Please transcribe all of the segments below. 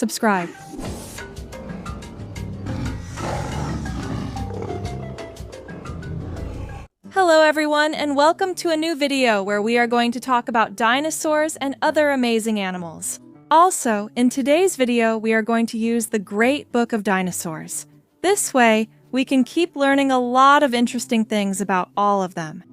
subscribe. Hello everyone, and welcome to a new video where we are going to talk about dinosaurs and other amazing animals. Also, in today's video, we are going to use the Great Book of Dinosaurs. This way, we can keep learning a lot of interesting things about all of them.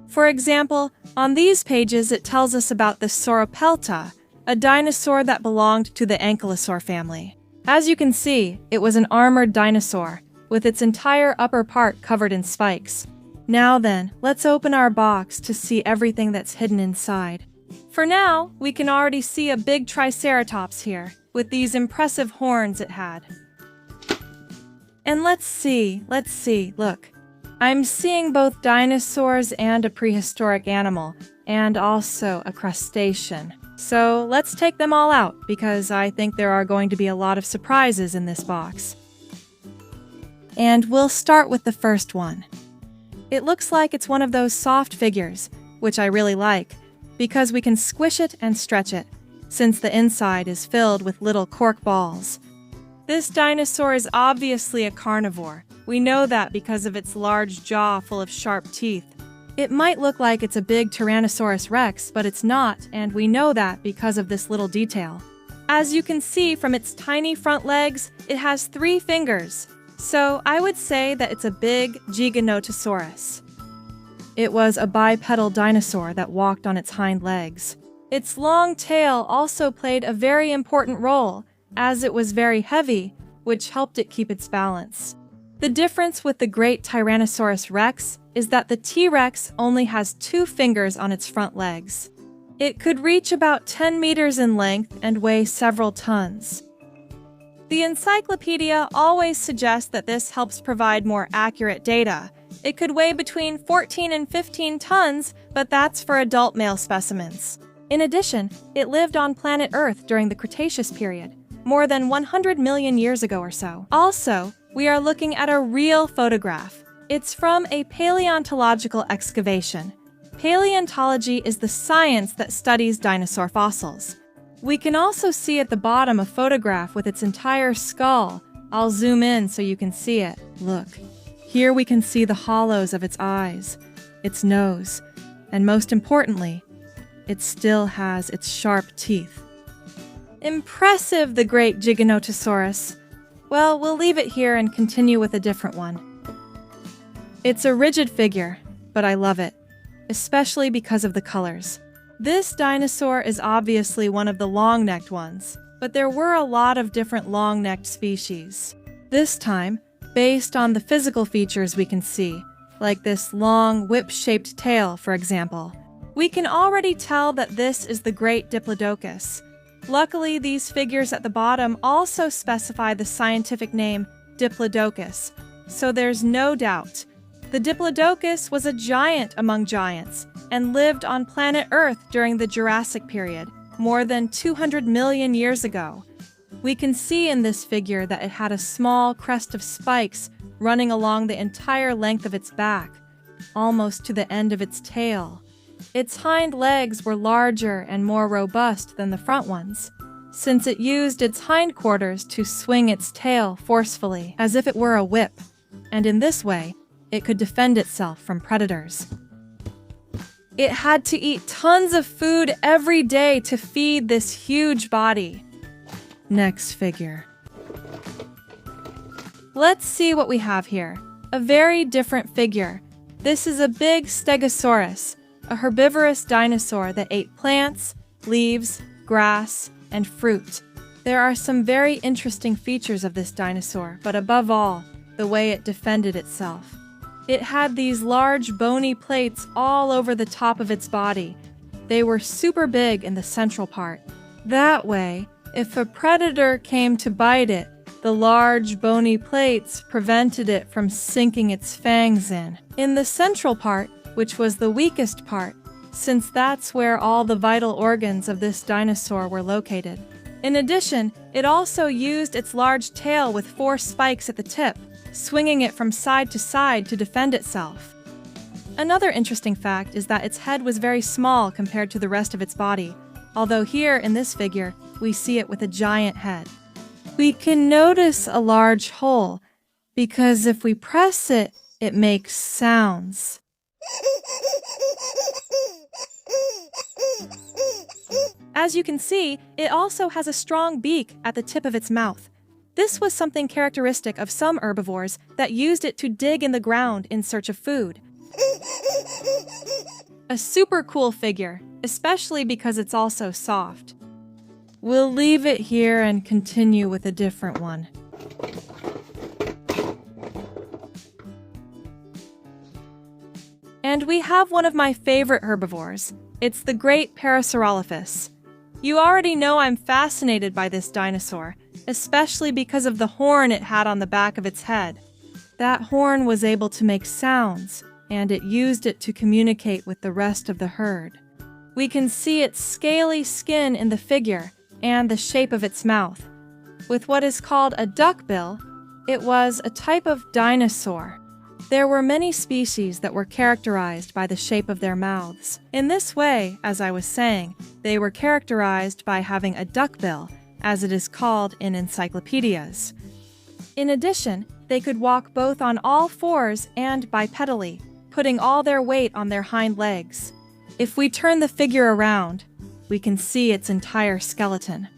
For example, on these pages it tells us about the Sauropelta, a dinosaur that belonged to the Ankylosaur family. As you can see, it was an armored dinosaur, with its entire upper part covered in spikes. Now then, let's open our box to see everything that's hidden inside. For now, we can already see a big Triceratops here, with these impressive horns it had. And let's see, look. I'm seeing both dinosaurs and a prehistoric animal, and also a crustacean. So let's take them all out, because I think there are going to be a lot of surprises in this box. And we'll start with the first one. It looks like it's one of those soft figures, which I really like, because we can squish it and stretch it, since the inside is filled with little cork balls. This dinosaur is obviously a carnivore. We know that because of its large jaw full of sharp teeth. It might look like it's a big Tyrannosaurus Rex, but it's not, and we know that because of this little detail. As you can see from its tiny front legs, it has 3 fingers. So I would say that it's a big Giganotosaurus. It was a bipedal dinosaur that walked on its hind legs. Its long tail also played a very important role, as it was very heavy, which helped it keep its balance. The difference with the great Tyrannosaurus Rex is that the T-Rex only has 2 fingers on its front legs. It could reach about 10 meters in length and weigh several tons. The encyclopedia always suggests that this helps provide more accurate data. It could weigh between 14 and 15 tons, but that's for adult male specimens. In addition, it lived on planet Earth during the Cretaceous period, more than 100 million years ago or so. Also, we are looking at a real photograph. It's from a paleontological excavation. Paleontology is the science that studies dinosaur fossils. We can also see at the bottom a photograph with its entire skull. I'll zoom in so you can see it. Look. Here we can see the hollows of its eyes, its nose, and most importantly, it still has its sharp teeth. Impressive, the great Giganotosaurus. Well, we'll leave it here and continue with a different one. It's a rigid figure, but I love it, especially because of the colors. This dinosaur is obviously one of the long-necked ones, but there were a lot of different long-necked species. This time, based on the physical features we can see, like this long, whip-shaped tail, for example, we can already tell that this is the great Diplodocus. Luckily, these figures at the bottom also specify the scientific name Diplodocus, so there's no doubt. The Diplodocus was a giant among giants and lived on planet Earth during the Jurassic period, more than 200 million years ago. We can see in this figure that it had a small crest of spikes running along the entire length of its back, almost to the end of its tail. Its hind legs were larger and more robust than the front ones, since it used its hindquarters to swing its tail forcefully, as if it were a whip, and in this way, it could defend itself from predators. It had to eat tons of food every day to feed this huge body. Next figure. Let's see what we have here. A very different figure. This is a big Stegosaurus, a herbivorous dinosaur that ate plants, leaves, grass, and fruit. There are some very interesting features of this dinosaur, but above all, the way it defended itself. It had these large bony plates all over the top of its body. They were super big in the central part. That way, if a predator came to bite it, the large bony plates prevented it from sinking its fangs in. In the central part, which was the weakest part, since that's where all the vital organs of this dinosaur were located. In addition, it also used its large tail with 4 spikes at the tip, swinging it from side to defend itself. Another interesting fact is that its head was very small compared to the rest of its body, although here in this figure, we see it with a giant head. We can notice a large hole because if we press it, it makes sounds. As you can see, it also has a strong beak at the tip of its mouth. This was something characteristic of some herbivores that used it to dig in the ground in search of food. A super cool figure, especially because it's also soft. We'll leave it here and continue with a different one. And we have one of my favorite herbivores. It's the great Parasaurolophus. You already know I'm fascinated by this dinosaur, especially because of the horn it had on the back of its head. That horn was able to make sounds, and it used it to communicate with the rest of the herd. We can see its scaly skin in the figure and the shape of its mouth. With what is called a duckbill, it was a type of dinosaur. There were many species that were characterized by the shape of their mouths. In this way, as I was saying, they were characterized by having a duckbill, as it is called in encyclopedias. In addition, they could walk both on all fours and bipedally, putting all their weight on their hind legs. If we turn the figure around, we can see its entire skeleton.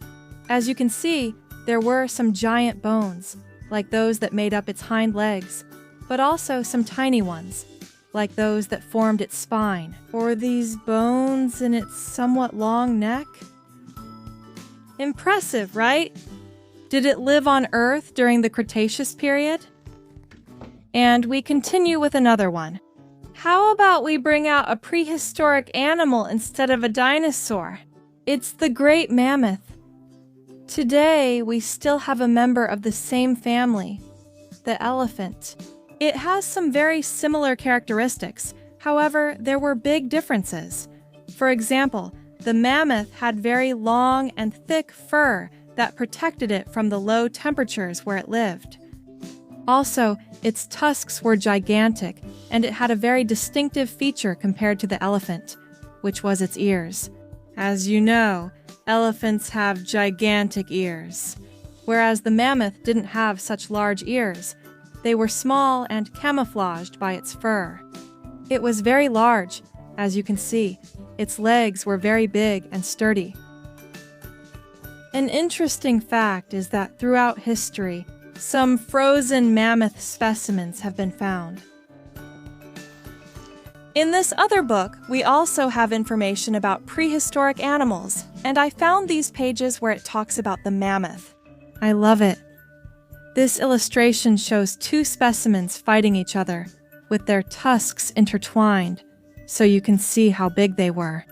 As you can see, there were some giant bones, like those that made up its hind legs, but also some tiny ones, like those that formed its spine, or these bones in its somewhat long neck. Impressive, right? Did it live on Earth during the Cretaceous period? And we continue with another one. How about we bring out a prehistoric animal instead of a dinosaur? It's the great mammoth. Today, we still have a member of the same family, the elephant. It has some very similar characteristics. However, there were big differences. For example, the mammoth had very long and thick fur that protected it from the low temperatures where it lived. Also, its tusks were gigantic, and it had a very distinctive feature compared to the elephant, which was its ears. As you know, elephants have gigantic ears, whereas the mammoth didn't have such large ears. They were small and camouflaged by its fur. It was very large, as you can see. Its legs were very big and sturdy. An interesting fact is that throughout history, some frozen mammoth specimens have been found. In this other book, we also have information about prehistoric animals, and I found these pages where it talks about the mammoth. I love it. This illustration shows two specimens fighting each other, with their tusks intertwined, so you can see how big they were.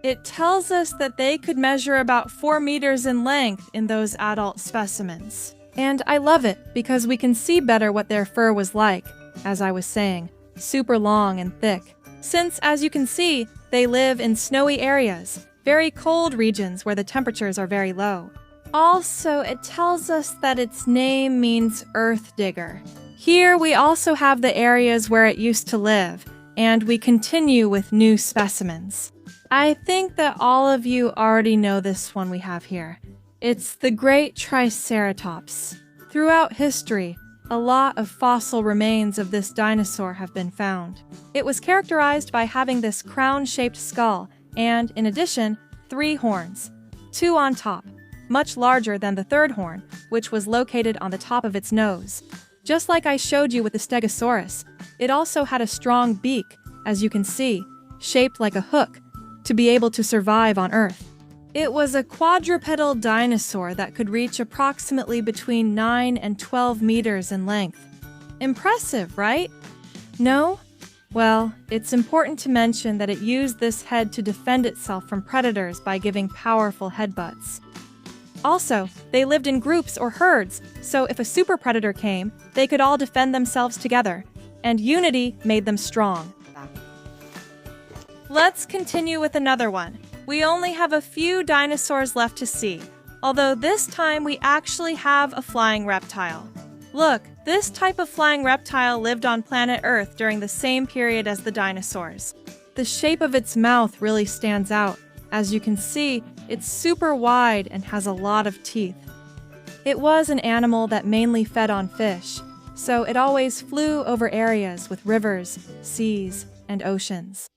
It tells us that they could measure about 4 meters in length in those adult specimens. And I love it because we can see better what their fur was like, as I was saying, super long and thick. Since, as you can see, they live in snowy areas, very cold regions where the temperatures are very low. Also, it tells us that its name means earth digger. Here we also have the areas where it used to live, and we continue with new specimens. I think that all of you already know this one we have here. It's the great Triceratops. Throughout history, a lot of fossil remains of this dinosaur have been found. It was characterized by having this crown-shaped skull and, in addition, 3 horns, 2 on top, much larger than the third horn, which was located on the top of its nose. Just like I showed you with the Stegosaurus, it also had a strong beak, as you can see, shaped like a hook, to be able to survive on Earth. It was a quadrupedal dinosaur that could reach approximately between 9 and 12 meters in length. Impressive, right? No? Well, it's important to mention that it used this head to defend itself from predators by giving powerful headbutts. Also, they lived in groups or herds, so if a super predator came, they could all defend themselves together, and unity made them strong. Let's continue with another one. We only have a few dinosaurs left to see, although this time we actually have a flying reptile. Look, this type of flying reptile lived on planet Earth during the same period as the dinosaurs. The shape of its mouth really stands out. As you can see, it's super wide and has a lot of teeth. It was an animal that mainly fed on fish, so it always flew over areas with rivers, seas, and oceans.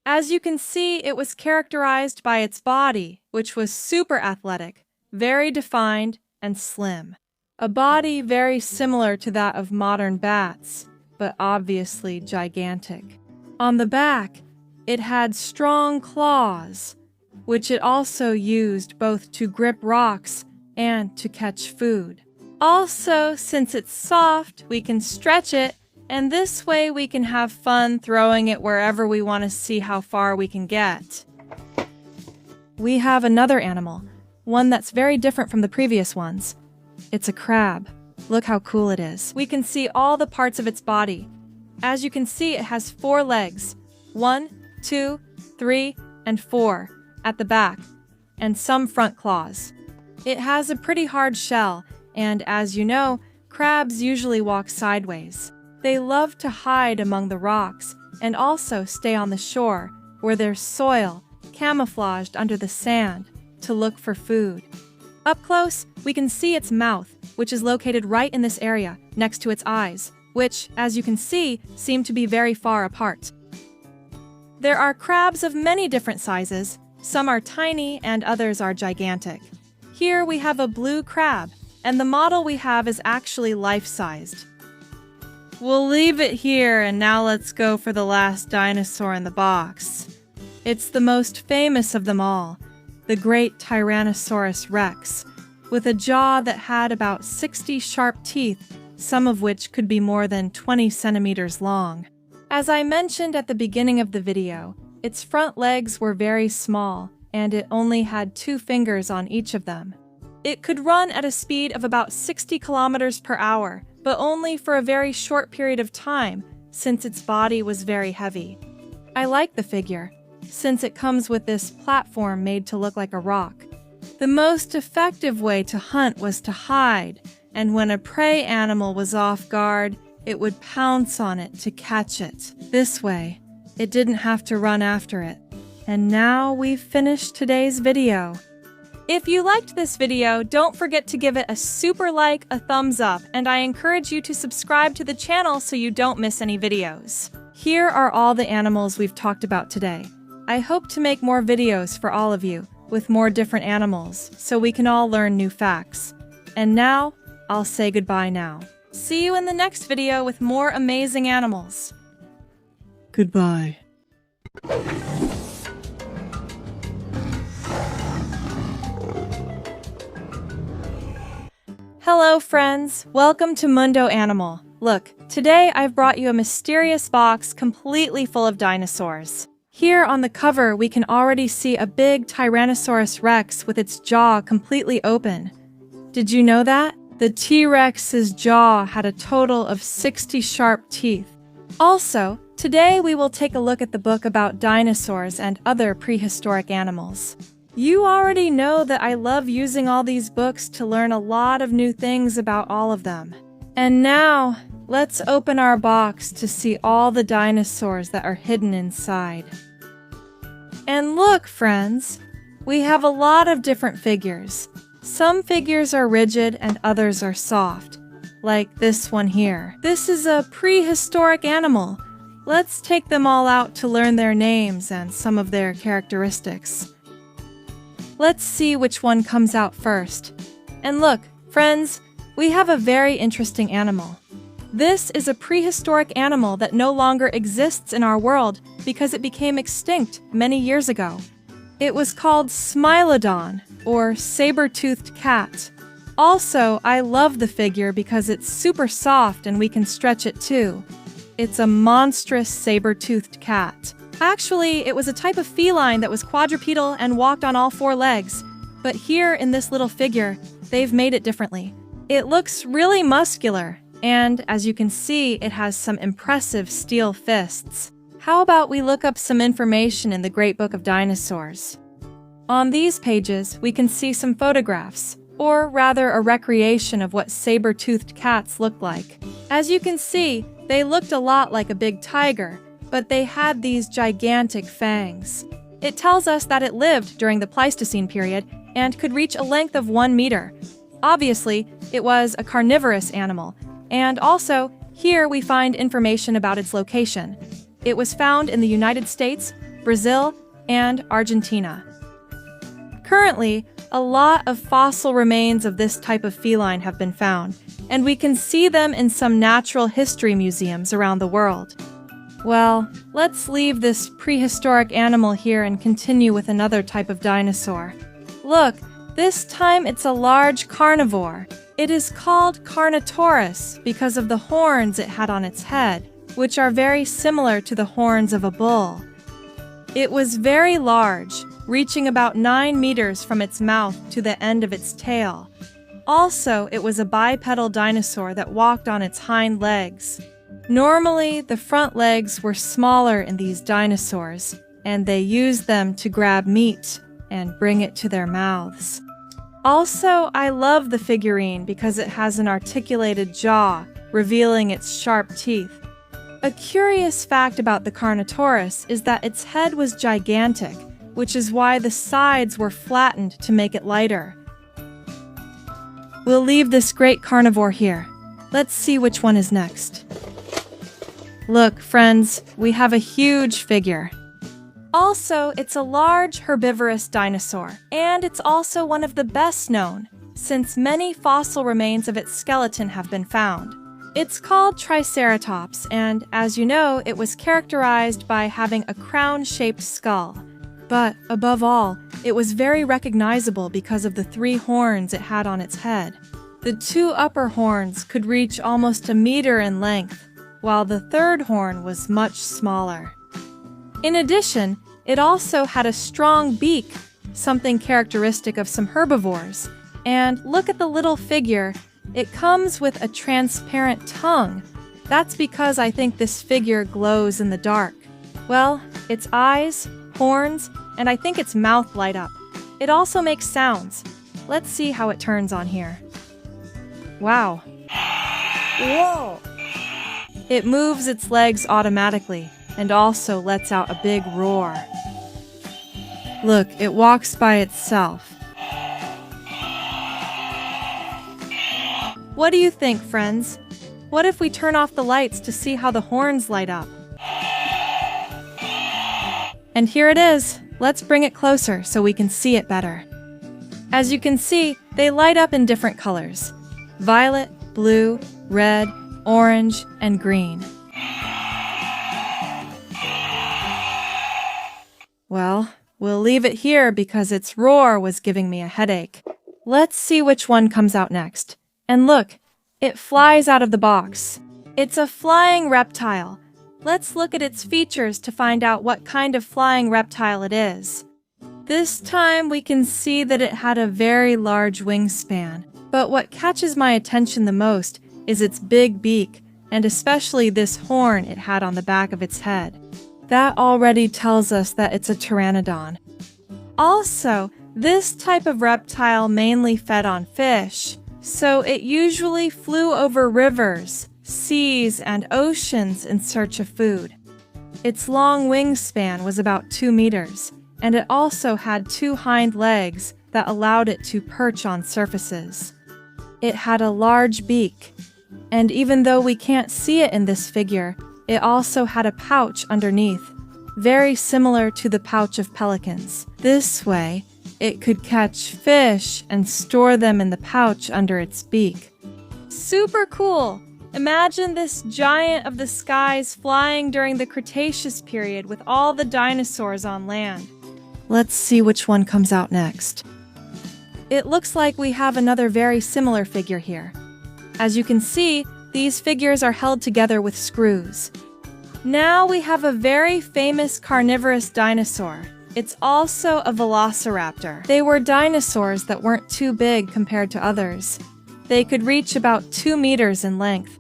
As you can see, it was characterized by its body, which was super athletic, very defined, and slim. A body very similar to that of modern bats, but obviously gigantic. On the back, it had strong claws, which it also used both to grip rocks and to catch food. Also, since it's soft, we can stretch it, and this way we can have fun throwing it wherever we want to see how far we can get. We have another animal, one that's very different from the previous ones. It's a crab. Look how cool it is. We can see all the parts of its body. As you can see, it has 4 legs. 1, 2, 3, and 4 at the back, and some front claws. It has a pretty hard shell, and as you know, crabs usually walk sideways. They love to hide among the rocks and also stay on the shore where there's soil camouflaged under the sand to look for food. Up close, we can see its mouth, which is located right in this area next to its eyes, which, as you can see, seem to be very far apart. There are crabs of many different sizes. Some are tiny and others are gigantic. Here we have a blue crab, and the model we have is actually life-sized. We'll leave it here, and now let's go for the last dinosaur in the box. It's the most famous of them all, the great Tyrannosaurus Rex, with a jaw that had about 60 sharp teeth, some of which could be more than 20 centimeters long. As I mentioned at the beginning of the video, its front legs were very small, and it only had 2 fingers on each of them. It could run at a speed of about 60 kilometers per hour, but only for a very short period of time, since its body was very heavy. I like the figure, since it comes with this platform made to look like a rock. The most effective way to hunt was to hide, and when a prey animal was off guard, it would pounce on it to catch it. This way, it didn't have to run after it. And now we've finished today's video. If you liked this video, don't forget to give it a super like, a thumbs up, and I encourage you to subscribe to the channel so you don't miss any videos. Here are all the animals we've talked about today. I hope to make more videos for all of you, with more different animals, so we can all learn new facts. And now, I'll say goodbye now. See you in the next video with more amazing animals. Goodbye. Hello friends, welcome to Mundo Animal. Look, today I've brought you a mysterious box completely full of dinosaurs. Here on the cover we can already see a big Tyrannosaurus Rex with its jaw completely open. Did you know that? The T-Rex's jaw had a total of 60 sharp teeth. Also, today we will take a look at the book about dinosaurs and other prehistoric animals. You already know that I love using all these books to learn a lot of new things about all of them. And now, let's open our box to see all the dinosaurs that are hidden inside. And look, friends, we have a lot of different figures. Some figures are rigid and others are soft, like this one here. This is a prehistoric animal. Let's take them all out to learn their names and some of their characteristics. Let's see which one comes out first. And look, friends, we have a very interesting animal. This is a prehistoric animal that no longer exists in our world because it became extinct many years ago. It was called Smilodon, or saber-toothed cat. Also, I love the figure because it's super soft and we can stretch it too. It's a monstrous saber-toothed cat. Actually, it was a type of feline that was quadrupedal and walked on all 4 legs. But here in this little figure, they've made it differently. It looks really muscular, and as you can see, it has some impressive steel fists. How about we look up some information in the Great Book of Dinosaurs? On these pages, we can see some photographs, or rather a recreation of what saber-toothed cats look like. As you can see, they looked a lot like a big tiger, but they had these gigantic fangs. It tells us that it lived during the Pleistocene period and could reach a length of 1 meter. Obviously, it was a carnivorous animal, and also, here we find information about its location. It was found in the United States, Brazil, and Argentina. Currently, a lot of fossil remains of this type of feline have been found, and we can see them in some natural history museums around the world. Well, let's leave this prehistoric animal here and continue with another type of dinosaur. Look, this time it's a large carnivore. It is called Carnotaurus because of the horns it had on its head, which are very similar to the horns of a bull. It was very large, reaching about 9 meters from its mouth to the end of its tail. Also, it was a bipedal dinosaur that walked on its hind legs. Normally, the front legs were smaller in these dinosaurs, and they used them to grab meat and bring it to their mouths. Also, I love the figurine because it has an articulated jaw, revealing its sharp teeth. A curious fact about the Carnotaurus is that its head was gigantic, which is why the sides were flattened to make it lighter. We'll leave this great carnivore here. Let's see which one is next. Look, friends, we have a huge figure. Also, it's a large herbivorous dinosaur, and it's also one of the best known, since many fossil remains of its skeleton have been found. It's called Triceratops, and as you know, it was characterized by having a crown-shaped skull. But above all, it was very recognizable because of the 3 horns it had on its head. The 2 upper horns could reach almost a meter in length, while the 3rd horn was much smaller. In addition, it also had a strong beak, something characteristic of some herbivores. And look at the little figure. It comes with a transparent tongue. That's because I think this figure glows in the dark. Well, its eyes, horns, and I think its mouth light up. It also makes sounds. Let's see how it turns on here. Wow. Whoa! It moves its legs automatically and also lets out a big roar. Look, it walks by itself. What do you think, friends? What if we turn off the lights to see how the horns light up? And here it is. Let's bring it closer so we can see it better. As you can see, they light up in different colors: violet, blue, red, orange, and green. Well, we'll leave it here because its roar was giving me a headache. Let's see which one comes out next. And look, it flies out of the box. It's a flying reptile. Let's look at its features to find out what kind of flying reptile it is. This time we can see that it had a very large wingspan, but what catches my attention the most is its big beak, and especially this horn it had on the back of its head. That already tells us that it's a pteranodon. Also, this type of reptile mainly fed on fish, so it usually flew over rivers, seas, and oceans in search of food. Its long wingspan was about 2 meters, and it also had 2 hind legs that allowed it to perch on surfaces. It had a large beak, and even though we can't see it in this figure, it also had a pouch underneath, very similar to the pouch of pelicans. This way, it could catch fish and store them in the pouch under its beak. Super cool! Imagine this giant of the skies flying during the Cretaceous period with all the dinosaurs on land. Let's see which one comes out next. It looks like we have another very similar figure here. As you can see, these figures are held together with screws. Now we have a very famous carnivorous dinosaur. It's also a velociraptor. They were dinosaurs that weren't too big compared to others. They could reach about 2 meters in length.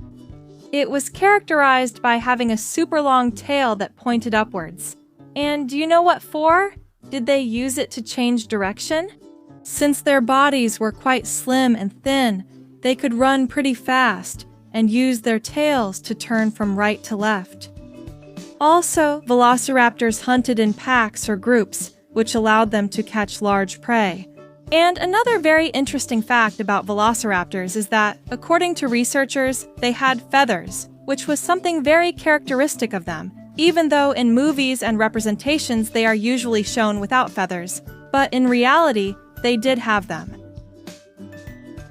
It was characterized by having a super long tail that pointed upwards. And do you know what for? Did they use it to change direction? Since their bodies were quite slim and thin, they could run pretty fast and use their tails to turn from right to left. Also, velociraptors hunted in packs or groups, which allowed them to catch large prey. And another very interesting fact about velociraptors is that, according to researchers, they had feathers, which was something very characteristic of them, even though in movies and representations they are usually shown without feathers. But in reality, they did have them.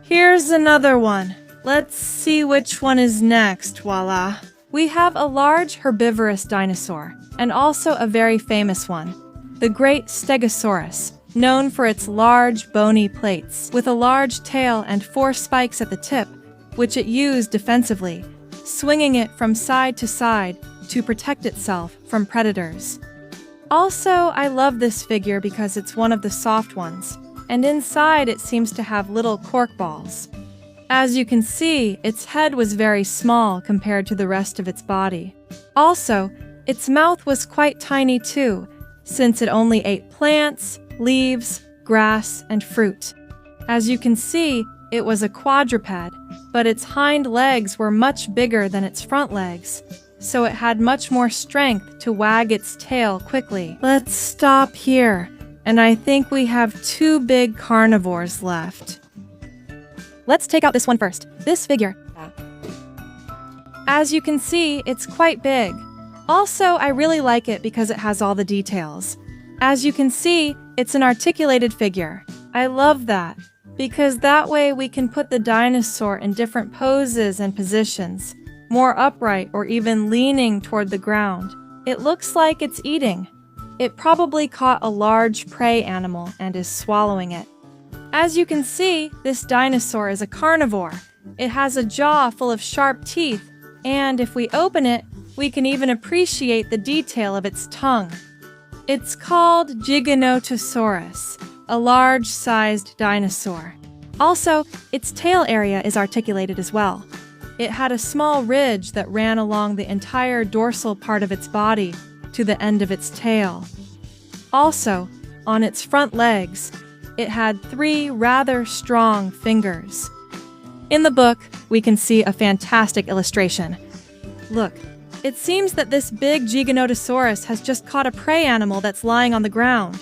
Here's another one. Let's see which one is next, voila. We have a large herbivorous dinosaur, and also a very famous one, the great Stegosaurus, known for its large bony plates, with a large tail and 4 spikes at the tip, which it used defensively, swinging it from side to side to protect itself from predators. Also, I love this figure because it's one of the soft ones, and inside it seems to have little cork balls. As you can see, its head was very small compared to the rest of its body. Also, its mouth was quite tiny too, since it only ate plants, leaves, grass, and fruit. As you can see, it was a quadruped, but its hind legs were much bigger than its front legs, so it had much more strength to wag its tail quickly. Let's stop here, and I think we have 2 big carnivores left. Let's take out this one first, this figure. As you can see, it's quite big. Also, I really like it because it has all the details. As you can see, it's an articulated figure. I love that, because that way we can put the dinosaur in different poses and positions, more upright or even leaning toward the ground. It looks like it's eating. It probably caught a large prey animal and is swallowing it. As you can see, this dinosaur is a carnivore. It has a jaw full of sharp teeth, and if we open it, we can even appreciate the detail of its tongue. It's called Giganotosaurus, a large-sized dinosaur. Also, its tail area is articulated as well. It had a small ridge that ran along the entire dorsal part of its body to the end of its tail. Also, on its front legs, it had 3 rather strong fingers. In the book, we can see a fantastic illustration. Look, it seems that this big Giganotosaurus has just caught a prey animal that's lying on the ground.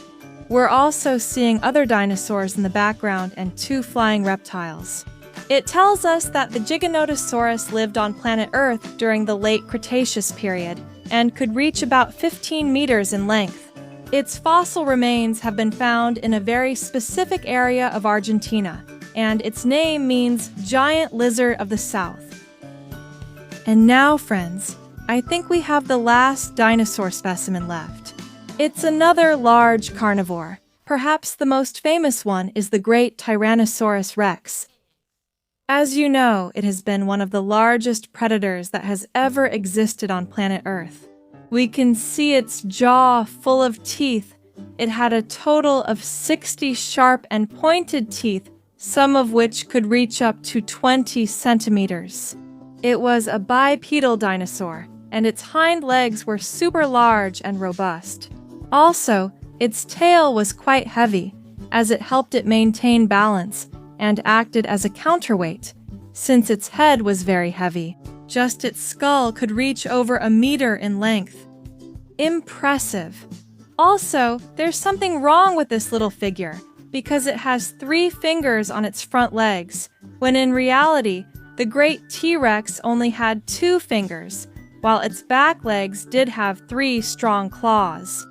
We're also seeing other dinosaurs in the background and 2 flying reptiles. It tells us that the Giganotosaurus lived on planet Earth during the late Cretaceous period and could reach about 15 meters in length. Its fossil remains have been found in a very specific area of Argentina, and its name means giant lizard of the south. And now, friends, I think we have the last dinosaur specimen left. It's another large carnivore. Perhaps the most famous one is the great Tyrannosaurus rex. As you know, it has been one of the largest predators that has ever existed on planet Earth. We can see its jaw full of teeth. It had a total of 60 sharp and pointed teeth, some of which could reach up to 20 centimeters. It was a bipedal dinosaur, and its hind legs were super large and robust. Also, its tail was quite heavy, as it helped it maintain balance and acted as a counterweight, since its head was very heavy. Just its skull could reach over a meter in length. Impressive. Also, there's something wrong with this little figure, because it has 3 fingers on its front legs, when in reality, the great T-Rex only had 2 fingers, while its back legs did have 3 strong claws.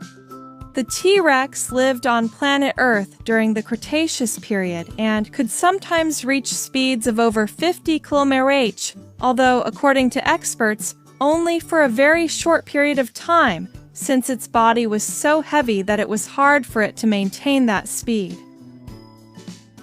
The T-Rex lived on planet Earth during the Cretaceous period and could sometimes reach speeds of over 50 km/h, although, according to experts, only for a very short period of time, since its body was so heavy that it was hard for it to maintain that speed.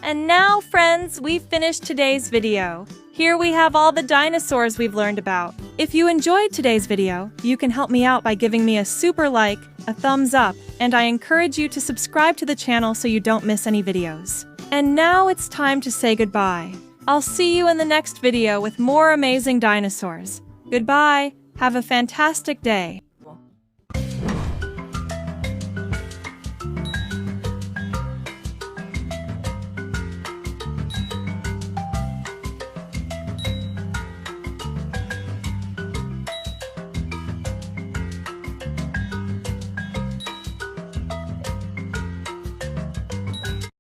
And now, friends, we've finished today's video. Here we have all the dinosaurs we've learned about. If you enjoyed today's video, you can help me out by giving me a super like, a thumbs up, and I encourage you to subscribe to the channel so you don't miss any videos. And now it's time to say goodbye. I'll see you in the next video with more amazing dinosaurs. Goodbye. Have a fantastic day.